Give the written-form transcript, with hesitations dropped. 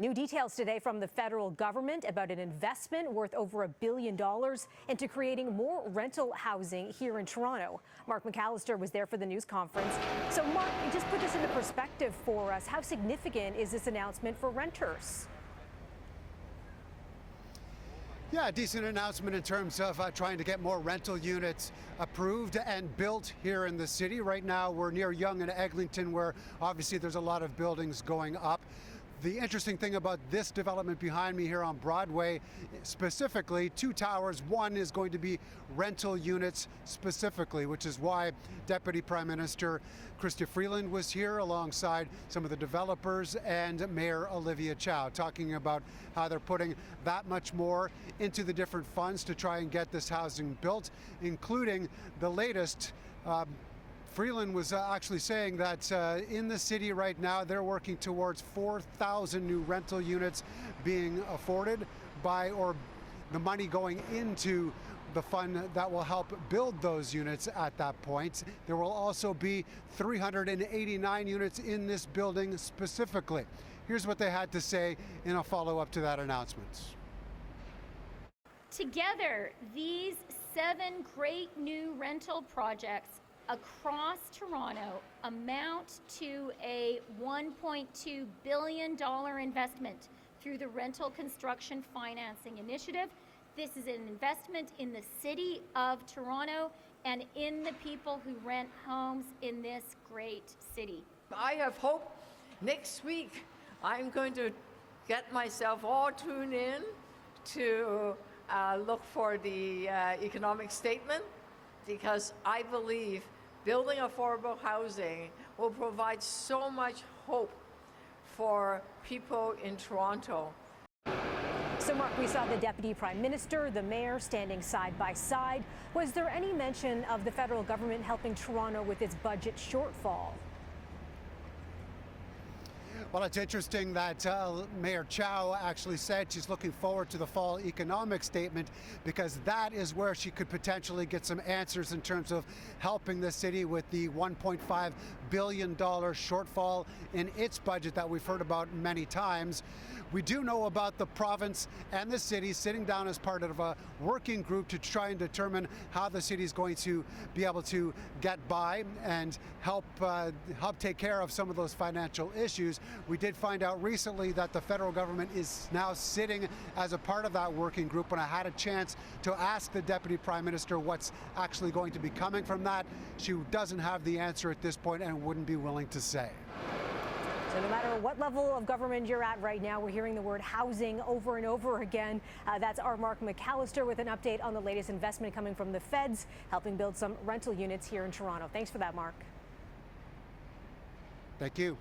New details today from the federal government about an investment worth over $1 billion into creating more rental housing here in Toronto. Mark Mcallister was there for the news conference. So, Mark, just put this into perspective for us. How significant is this announcement for renters? Yeah, a decent announcement in terms of trying to get more rental units approved and built here in the city. Right now, we're near Yonge and Eglinton, where obviously there's a lot of buildings going up. The interesting thing about this development behind me here on Broadway, specifically, two towers. One is going to be rental units specifically, which is why Deputy Prime Minister Chrystia Freeland was here alongside some of the developers and Mayor Olivia Chow, talking about how they're putting that much more into the different funds to try and get this housing built, including the latest. Freeland was actually saying that in the city right now, they're working towards 4,000 new rental units being afforded by, or the money going into the fund that will help build those units at that point. There will also be 389 units in this building specifically. Here's what they had to say in a follow-up to that announcement. Together, these 7 great new rental projects across Toronto amount to a $1.2 billion investment through the Rental Construction Financing Initiative. This is an investment in the City of Toronto and in the people who rent homes in this great city. I have hope. Next week, I'm going to get myself all tuned in to look for the economic statement, because I believe building affordable housing will provide so much hope for people in Toronto. So, Mark, we saw the Deputy Prime Minister, the Mayor standing side by side. Was there any mention of the federal government helping Toronto with its budget shortfall? Well, it's interesting that Mayor Chow actually said she's looking forward to the fall economic statement, because that is where she could potentially get some answers in terms of helping the city with the $1.5 billion shortfall in its budget that we've heard about many times. We do know about the province and the city sitting down as part of a working group to try and determine how the city is going to be able to get by and help take care of some of those financial issues. We did find out recently that the federal government is now sitting as a part of that working group, and I had a chance to ask the Deputy Prime Minister what's actually going to be coming from that. She doesn't have the answer at this point and wouldn't be willing to say. So no matter what level of government you're at right now, we're hearing the word housing over and over again. That's our Mark Mcallister with an update on the latest investment coming from the feds, helping build some rental units here in Toronto. Thanks for that, Mark. Thank you.